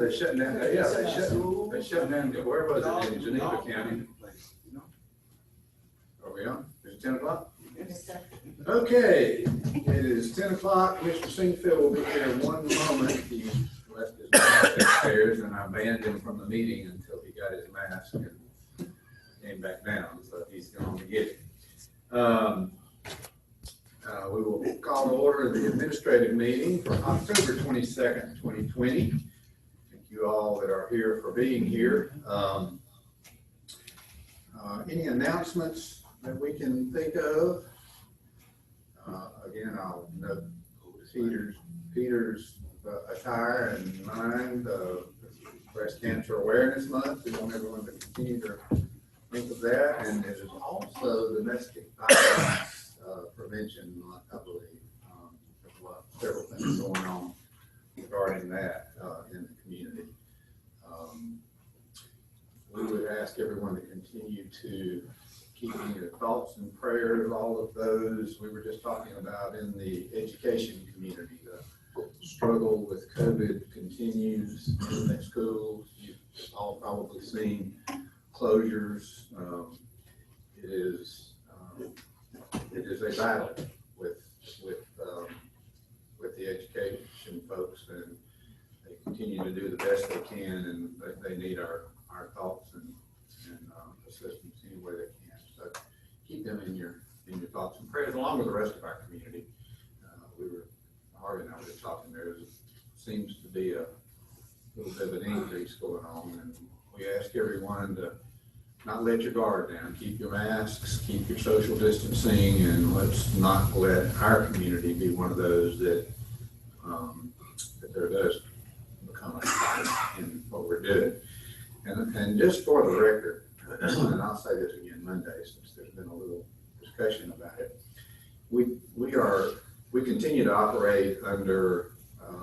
they're shutting down, yeah, they shut down, where was it, in Geneva County? Are we on? Is it 10 o'clock? Okay, it is 10 o'clock. Mr. Singfield will be here one moment. He left his mask upstairs and I banned him from the meeting until he got his mask and came back down, so he's going to get it. We will call to order the administrative meeting for October 22nd, 2020. Thank you all that are here for being here. Any announcements that we can think of? Again, I'll note Peter's attire and mine, Breast Cancer Awareness Month. We want everyone to continue to think of that. And there's also Domestic Violence Prevention Month, I believe. There's several things going on regarding that in the community. We would ask everyone to continue to keep in your thoughts and prayers, all of those we were just talking about in the education community. The struggle with COVID continues at schools. You've all probably seen closures. It is a battle with the education folks, and they continue to do the best they can, and they need our thoughts and assistance any way they can. So keep them in your thoughts and prayers, along with the rest of our community. Harvey and I were just talking. There seems to be a little bit of an increase going on, and we ask everyone to not let your guard down. Keep your masks, keep your social distancing, and let's not let our community be one of those that there does become a fight in what we're doing. And just for the record, and I'll say this again Monday since there's been a little discussion about it, we continue to operate under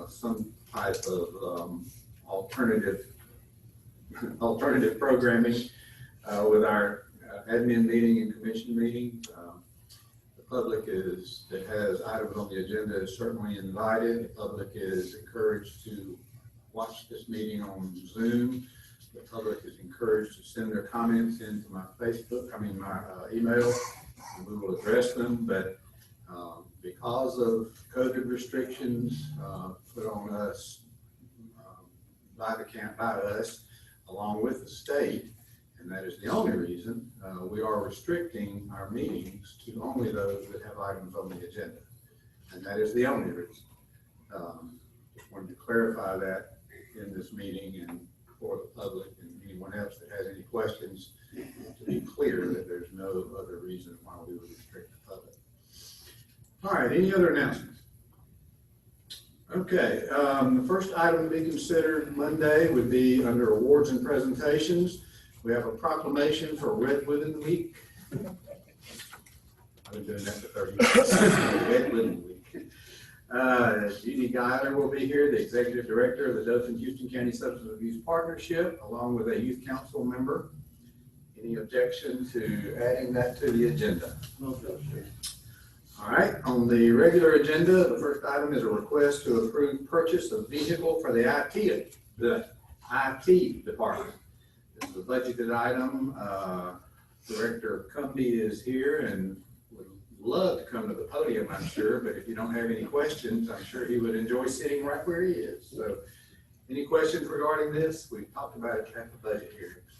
some type of alternative programming with our admin meeting and commission meetings. The public that has items on the agenda is certainly invited. The public is encouraged to watch this meeting on Zoom. The public is encouraged to send their comments into my email, and we will address them. But because of COVID restrictions put on us by us, along with the state, and that is the only reason, we are restricting our meetings to only those that have items on the agenda. And that is the only reason. Just wanted to clarify that in this meeting and for the public and anyone else that has any questions, to be clear that there's no other reason why we would restrict the public. All right, any other announcements? Okay, the first item to be considered Monday would be under awards and presentations. We have a proclamation for Redwood Week. I've been doing that for 30 years. Redwood Week. Judy Geiler will be here, the Executive Director of the Dothan-Houston County Substance Abuse Partnership, along with a Youth Council member. Any objection to adding that to the agenda? No objection. All right, on the regular agenda, the first item is a request to approve purchase of vehicle for the IT department. This is a budgeted item. Director Cumbie is here and would love to come to the podium, I'm sure, but if you don't have any questions, I'm sure he would enjoy sitting right where he is. So any questions regarding this? We've talked about it at the budget hearings.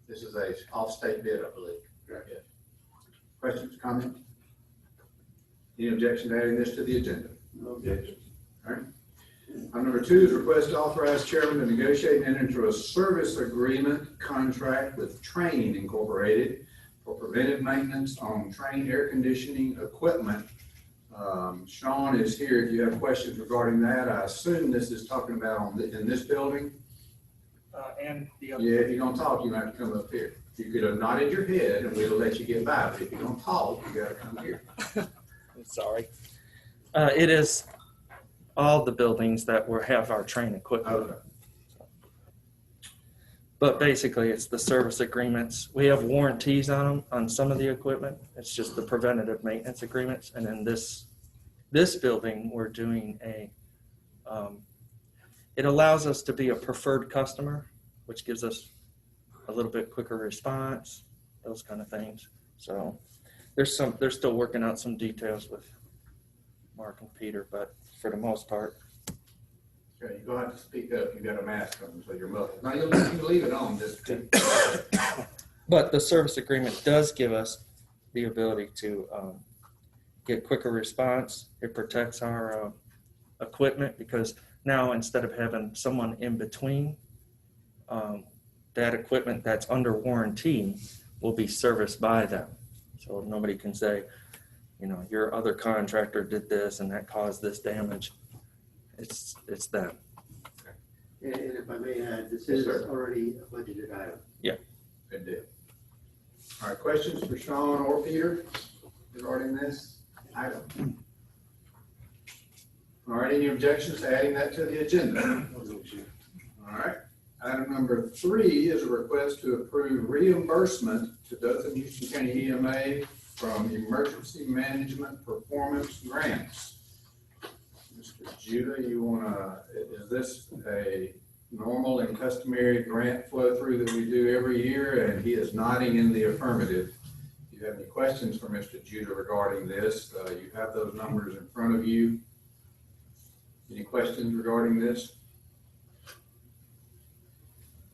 This is a off-state bid, I believe. Right. Yeah. Questions, comments? Any objection to adding this to the agenda? No objection. All right. Item number 2 is request to authorize chairman to negotiate and enter into a service agreement contract with Train Incorporated for preventive maintenance on Train air conditioning equipment. Sean is here if you have questions regarding that. I assume this is talking about in this building. And the other. Yeah, if you don't talk, you have to come up here. You could have nodded your head and we'll let you get by, but if you don't talk, you got to come here. I'm sorry. It is all the buildings that have our Train equipment. Okay. But basically, it's the service agreements. We have warranties on them on some of the equipment. It's just the preventative maintenance agreements. And then this building, we're doing It allows us to be a preferred customer, which gives us a little bit quicker response, those kind of things. So they're still working out some details with Mark and Peter, but for the most part. Okay, you're gonna have to speak up. You got a mask on, so you're muffled. Now you can leave it on. But the service agreement does give us the ability to get quicker response. It protects our equipment because now instead of having someone in between, that equipment that's under warranty will be serviced by them. So nobody can say, your other contractor did this and that caused this damage. It's them. And if I may add, this Yes, is sir. already a budgeted item. Good deal. All right, questions for Sean or Peter regarding this item? All right, any objections to adding that to the agenda? All right. Item number 3 is a request to approve reimbursement to Dothan Houston County EMA from Emergency Management Performance Grants. Mr. Judah, is this a normal and customary grant flow through that we do every year? And he is nodding in the affirmative. If you have any questions for Mr. Judah regarding this, you have those numbers in front of you. Any questions regarding this?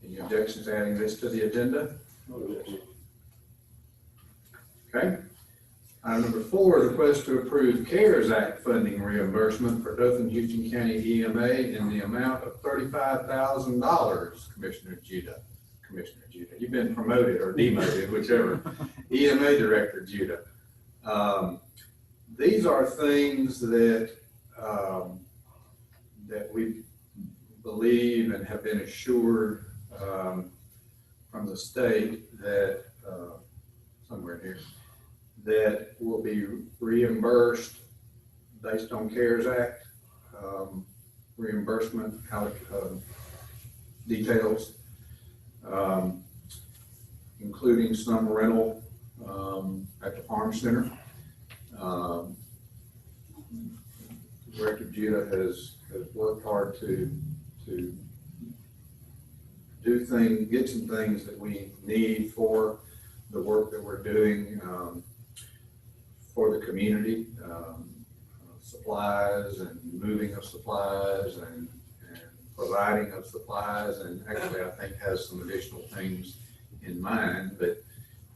Any objections to adding this to the agenda? Okay. Item number 4, request to approve CARES Act funding reimbursement for Dothan Houston County EMA in the amount of $35,000. Commissioner Judah, you've been promoted or demoted, whichever. EMA Director Judah. These are things that we believe and have been assured from the state that somewhere here that will be reimbursed based on CARES Act reimbursement details, including some rental at the farm center. Director Judah has worked hard to get some things that we need for the work that we're doing for the community, supplies and moving of supplies and providing of supplies, and actually I think has some additional things in mind, but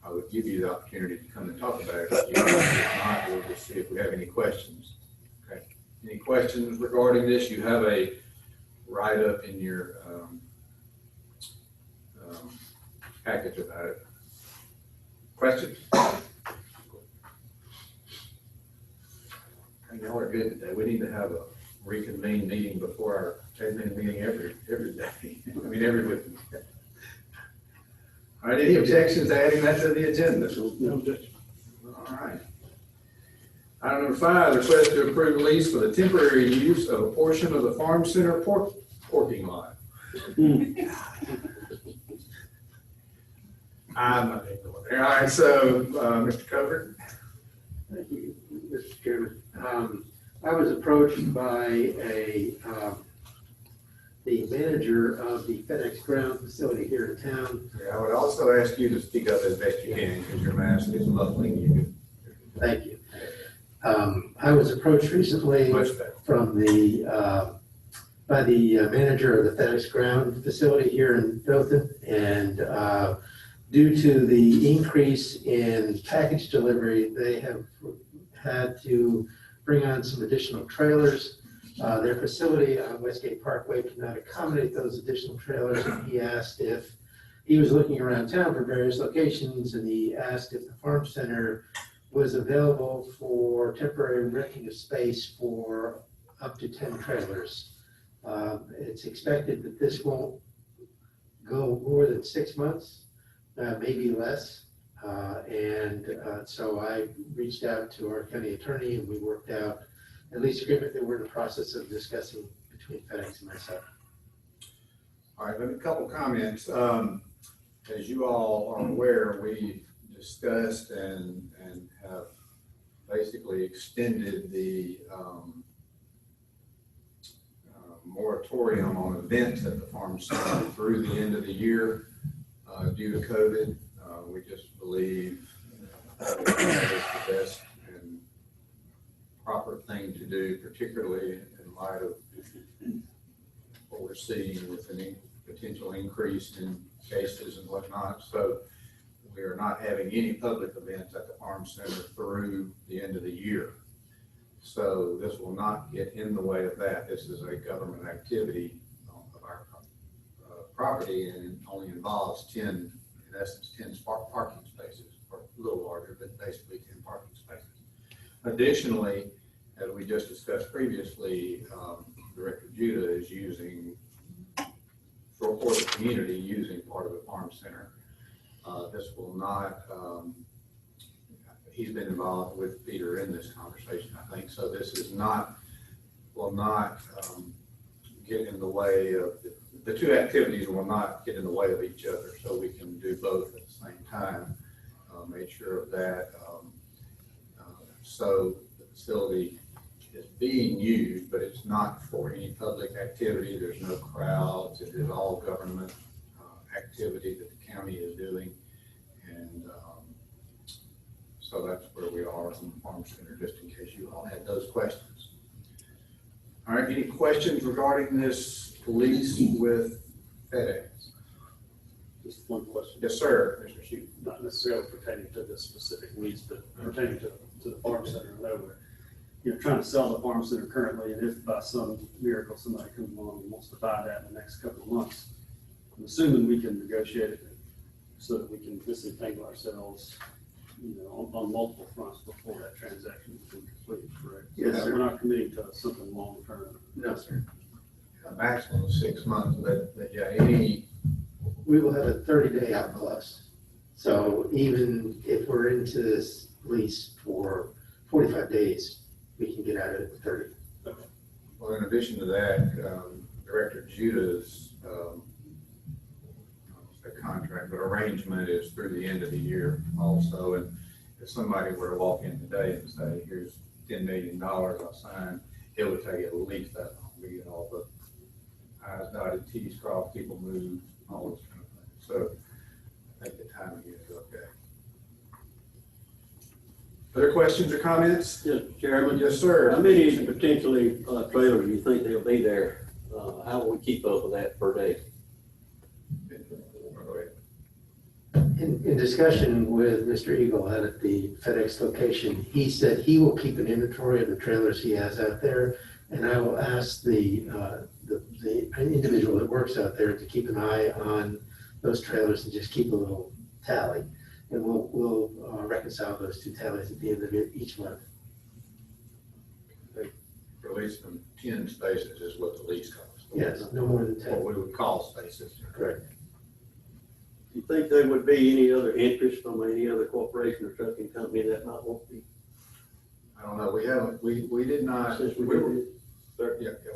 I would give you the opportunity to come and talk about it. If not, we'll just see if we have any questions. Okay. Any questions regarding this? You have a write-up in your package about it. Questions? Y'all are good today. We need to have a reconvene meeting before our admin meeting every day. Every week. All right, any objections to adding that to the agenda? No objection. All right. Item number 5, request to approve lease for the temporary use of a portion of the farm center parking lot. I'm not going there. All right, so Mr. Cover. Thank you, Mr. Chairman. I was approached by the manager of the FedEx ground facility here in town. I would also ask you to speak up as best you can because your mask is muffling you. Thank you. I was approached recently from by the manager of the FedEx ground facility here in Dothan, and due to the increase in package delivery, they have had to bring on some additional trailers. Their facility on Westgate Parkway cannot accommodate those additional trailers, and he asked if he was looking around town for various locations, and he asked if the farm center was available for temporary renting of space for up to 10 trailers. It's expected that this won't go more than 6 months, maybe less. So I reached out to our county attorney, and we worked out a lease agreement that we're in the process of discussing between FedEx and myself. All right, a couple comments. As you all are aware, we discussed and have basically extended the moratorium on events at the farm center through the end of the year due to COVID. We just believe that is the best and proper thing to do, particularly in light of what we're seeing with an potential increase in cases and whatnot. So we are not having any public events at the farm center through the end of the year. So this will not get in the way of that. This is a government activity of our property, and it only involves 10, in essence, 10 parking spaces, or a little larger, but basically 10 parking spaces. Additionally, as we just discussed previously, Director Judah is using, for the community, using part of the farm center. This will not, he's been involved with Peter in this conversation, I think, so this is not, will not get in the way of, the two activities will not get in the way of each other, so we can do both at the same time. Made sure of that. So the facility is being used, but it's not for any public activity. There's no crowds. It is all government activity that the county is doing. And so that's where we are on the farm center, just in case you all had those questions. All right, any questions regarding this lease with FedEx? Just one question. Yes, sir, Mr. Shute. Not necessarily pertaining to this specific lease, but pertaining to the farm center and over. You're trying to sell the farm center currently, and if by some miracle somebody comes along and wants to buy that in the next couple of months, I'm assuming we can negotiate it so that we can disentangle ourselves, on multiple fronts before that transaction has been completed, correct? Yes, sir. We're not committing to something long term. No, sir. A maximum of 6 months, but yeah, any. We will have a 30-day out clause. So even if we're into this lease for 45 days, we can get out of it in 30. Okay. Well, in addition to that, Director Judah's contract, but arrangement is through the end of the year also. And if somebody were to walk in today and say, here's $10 million I'll sign, it would take at least that long to get all the I's dotted, T's crossed, people moved, all those kind of things. So I think the timing is okay. Other questions or comments? Yes, Chairman. Yes, sir. How many potentially trailers do you think they'll be there? How will we keep up with that per day? In discussion with Mr. Eagle out at the FedEx location, he said he will keep an inventory of the trailers he has out there, and I will ask the individual that works out there to keep an eye on those trailers and just keep a little tally, and we'll reconcile those two tallies at the end of each month. Release from 10 spaces is what the lease costs. Yes, no more than 10. What we would call spaces. Correct. Do you think there would be any other interest from any other corporation or trucking company that might want to be? I don't know. We haven't. We did not. Since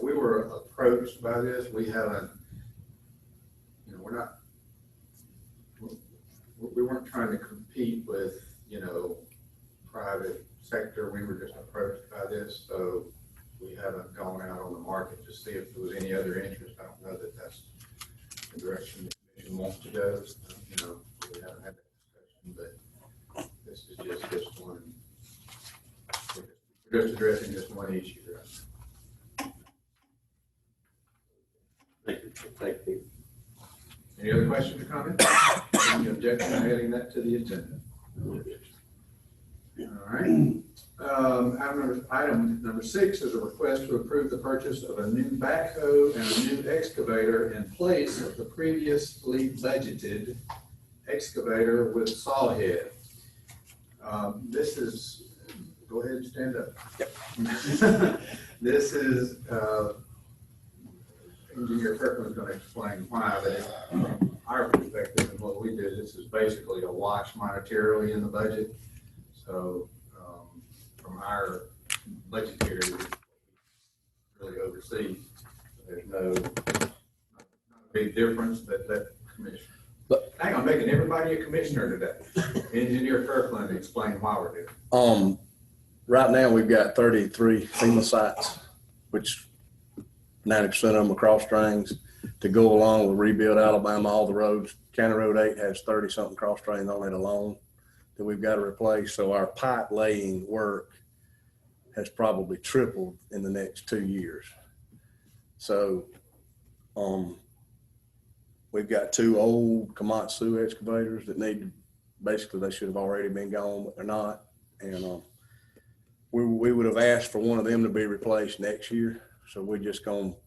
We were approached by this. We haven't. We're not. We weren't trying to compete with private sector. We were just approached by this, so we haven't gone out on the market to see if there was any other interest. I don't know that that's the direction the commission wants to go. We haven't had that discussion, but this is just this one. We're just addressing this one issue. Thank you. Any other questions or comments? Any objection to adding that to the agenda? All right. Item number 6 is a request to approve the purchase of a new backhoe and a new excavator in place of the previously budgeted excavator with saw head. This is, go ahead and stand up. Yep. This is, Engineer Kirkland's going to explain why, but from our perspective and what we did, this is basically a wash monetarily in the budget. So from our budgetary, really overseas, there's no big difference that commissioner. But hang on, making everybody a commissioner today. Engineer Kirkland, explain why we're doing it. Right now we've got 33 FEMA sites, which 90% of them are cross drains to go along with Rebuild Alabama. All the roads, County Road 8 has 30 something cross drains on it alone that we've got to replace. So our pipe laying work has probably tripled in the next 2 years. So we've got 2 old Komatsu excavators that need to, basically they should have already been gone, but they're not. And we would have asked for one of them to be replaced next year. So we're just going to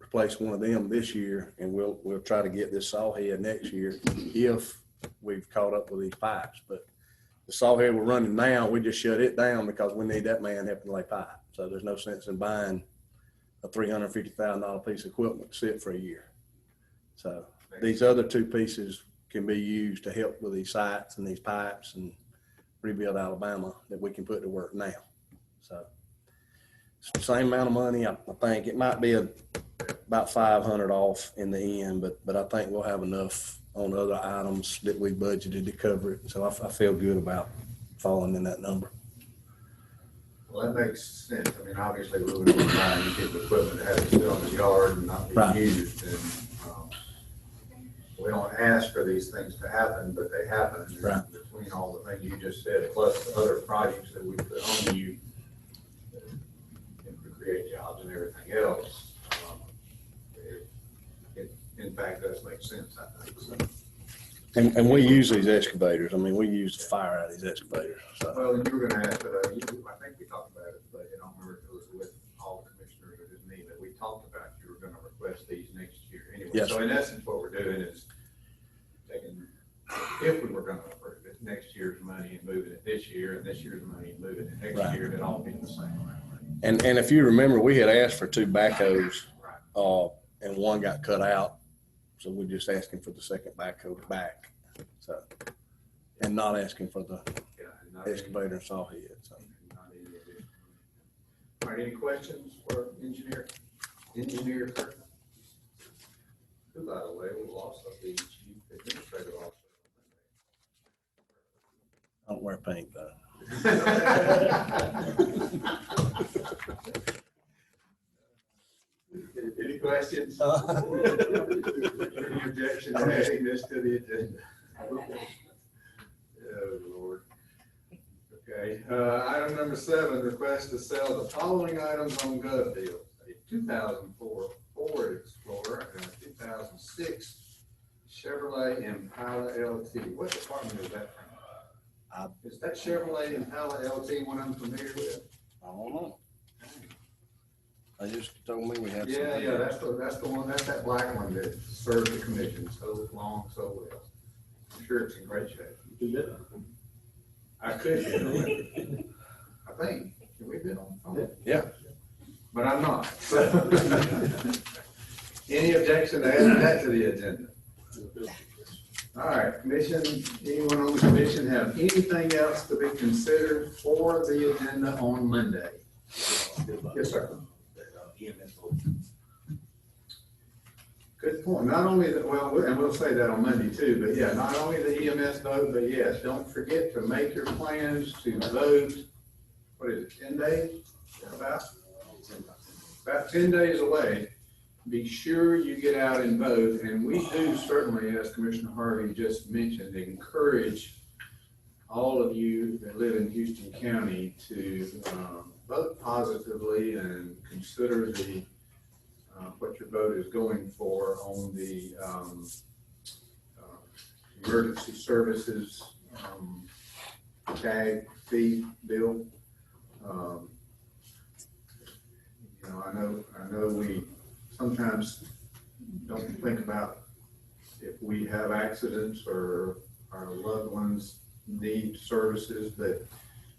replace one of them this year, and we'll try to get this saw head next year if we've caught up with these pipes. But the saw head we're running now, we just shut it down because we need that man helping lay pipe. So there's no sense in buying a $350,000 piece of equipment to sit for a year. So these other 2 pieces can be used to help with these sites and these pipes and Rebuild Alabama that we can put to work now. So it's the same amount of money. I think it might be about $500 off in the end, but I think we'll have enough on other items that we budgeted to cover it. So I feel good about falling in that number. Well, that makes sense. I mean, obviously, we wouldn't be buying any piece of equipment that has to sit on the yard and not be Right. used. And we don't ask for these things to happen, but they happen. And Right. between all the things you just said, plus the other projects that we put on you, to create jobs and everything else, it in fact does make sense, I think. So. And we use these excavators. I mean, we use the fire out of these excavators. So. Well, and you were going to ask, but I think we talked about it, but I don't remember if it was with all the commissioners or just me, but we talked about you were going to request these next year anyway. Yes. So in essence, what we're doing is taking, if we were going to approve it, next year's money and moving it this year, and this year's money and moving it next Right. year, and it all be the same amount. And if you remember, we had asked for 2 backhoes, and one got cut out. So we're just asking for the second backhoe back. So, and not asking for the Yeah, and not excavator and saw head. So. not any additional. All right, any questions for engineer? Engineer Kirk? Who, by the way, will also be chief administrative officer. I don't wear pink though. Any questions? Any objection to adding this to the agenda? Oh, Lord. Okay, item number 7, request to sell the following items on gov deals: a 2004 Ford Explorer and a 2006 Chevrolet Impala LT. What department is that from? Is that Chevrolet Impala LT one I'm familiar with? I don't know. I just told me we had. Yeah, that's the one, that's that black one that served the commission so long, so well. I'm sure it's in great shape. I could get on it. I think, can we bid on it? Yeah. But I'm not. Any objection to adding that to the agenda? All right, commission, anyone on the commission have anything else to be considered for the agenda on Monday? Yes, sir. Good point. Not only that, well, and we'll say that on Monday too, but yeah, not only the EMS vote, but yes, don't forget to make your plans to vote, what is it, 10 days? About 10 days away. Be sure you get out and vote, and we do certainly, as Commissioner Harvey just mentioned, encourage all of you that live in Houston County to vote positively and consider the what your vote is going for on the emergency services tag fee bill. You know, I know we sometimes don't think about if we have accidents or our loved ones need services, but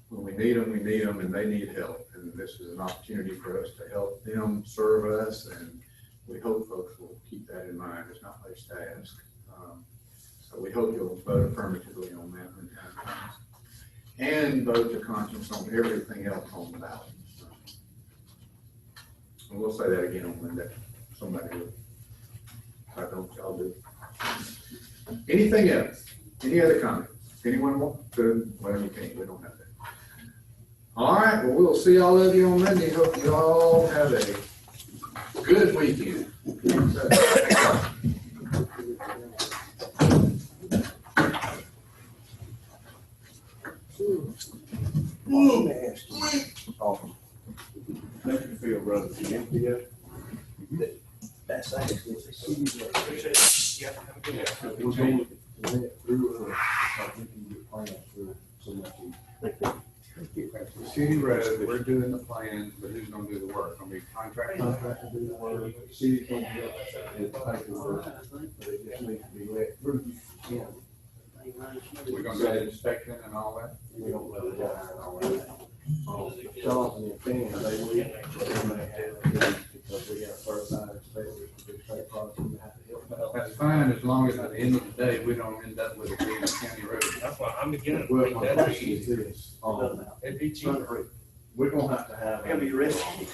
when we need them and they need help. And this is an opportunity for us to help them serve us. And we hope folks will keep that in mind. It's not much to ask. So we hope you'll vote affirmatively on that when time comes. And vote your conscience on everything else on the ballot. And we'll say that again on Monday. Somebody will. If I don't, y'all do. Anything else? Any other comments? Anyone want to? Well, you can't. We don't have that. All right. Well, we'll see all of you on Monday. Hope you all have a Good weekend. Awesome. Make you feel, brother. Yeah. That's actually. We're going through, we can get plans through so much. The city road, we're doing the plans, but who's gonna do the work? Gonna be contractor? Contractor do the work, city's gonna get the paperwork, but it just needs to be let through. Yeah. We're gonna do the inspection and all that? We don't let it go and all that. Johnson and Finn, they leave, they may have to, because we got certified inspectors, for the state project, we have to help out. That's fine, as long as at the end of the day, we don't end up with it being a county road. That's why I'm beginning to Well, think my that'd question be, is this, it'd be cheaper. we're gonna have to have. They'll be arrested.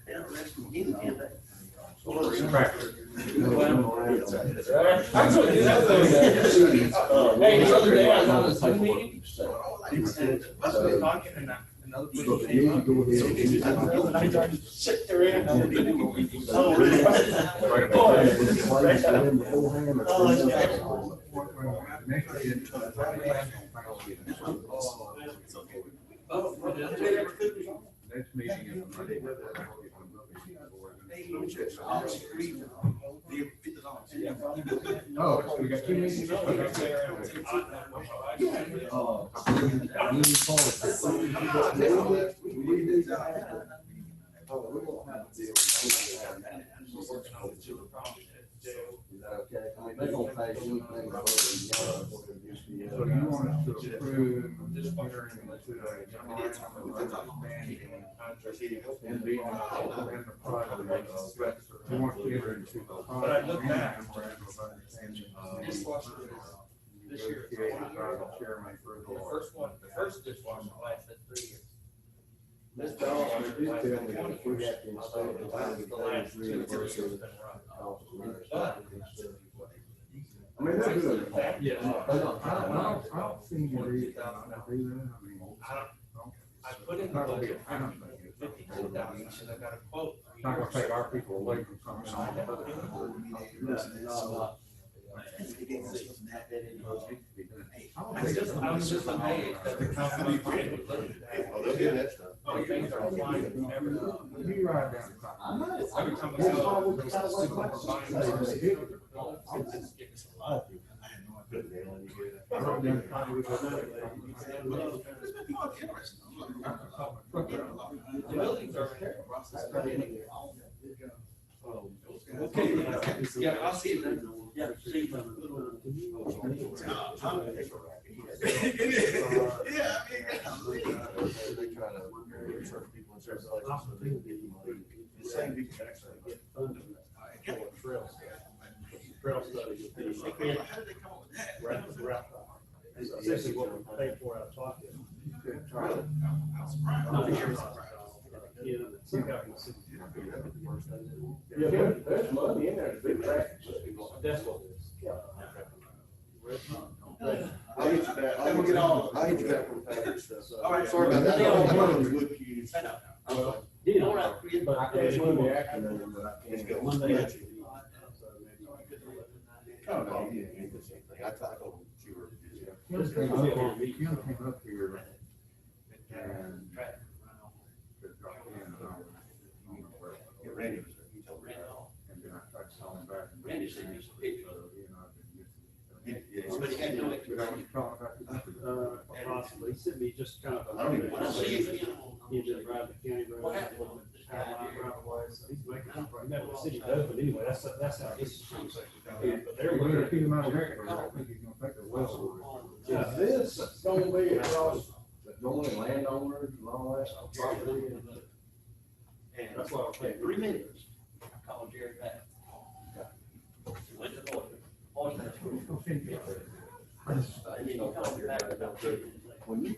They'll arrest them again, can't they? Tractor. Hey, the other day I was on a Zoom meeting. I was talking and another person came up. Shook their hand. Oh, really? Next meeting is Monday. Oh, so we got 2 meetings? Okay, I mean, they don't pay anything about it. So you want us to approve this winter and being in the project, you want to enter into the project. But I looked back. This year. Chairman for The first dishwasher lasted 3 years. Mr. Dawson, just tell me if we have to install the The last 2 years has been rough. I mean, they're doing it. Yeah. I don't see any reason to do that. I mean, I put in the budget, 52,000, and I got a quote. it's not gonna take our people away from something. I was just amazed that the company would look at that. Oh, they'll get that stuff. Oh, things are flying every You ride down the clock. Every time I go, there's a super I rode down the clock with The buildings are here. Okay, yeah, I'll see you then. Yeah, see. They try to research people in certain places. The same people actually get funded for trail study. How did they come up with that? Route. It's essentially what we pay for out of pocket. Try to. Some guy in the city. Yeah, there's money in there, it's big traffic. That's what it is. I'll get you back. I'll get you back from Patrick's stuff. All right, Sorry about that. They all I'm want on the wood cues. I know. Yeah. All right, But I can't Monday afternoon, but I Let's can't. go. Monday. Oh, no, he didn't get the same thing. I told him you were busy. Kim came up here and. Yeah, Randy was there. He told me. And then I tried to call him back. Randy sent me some pictures. Yeah, But he had no We don't want to talk about this. Possibly, he sent me just kind of. I don't even When I see you again, He just drive the county road. What happened? He's making up for it. Never the city does, but anyway, that's how this conversation goes. But they're We're gonna looking keep him out of here, I don't think he's gonna take the well. Is this gonna be across the joint landowners and all that property? and that's why I think 3 minutes. I called Jerry back. Went to the lawyer. Go figure. And then he called me back about 3 minutes later. When you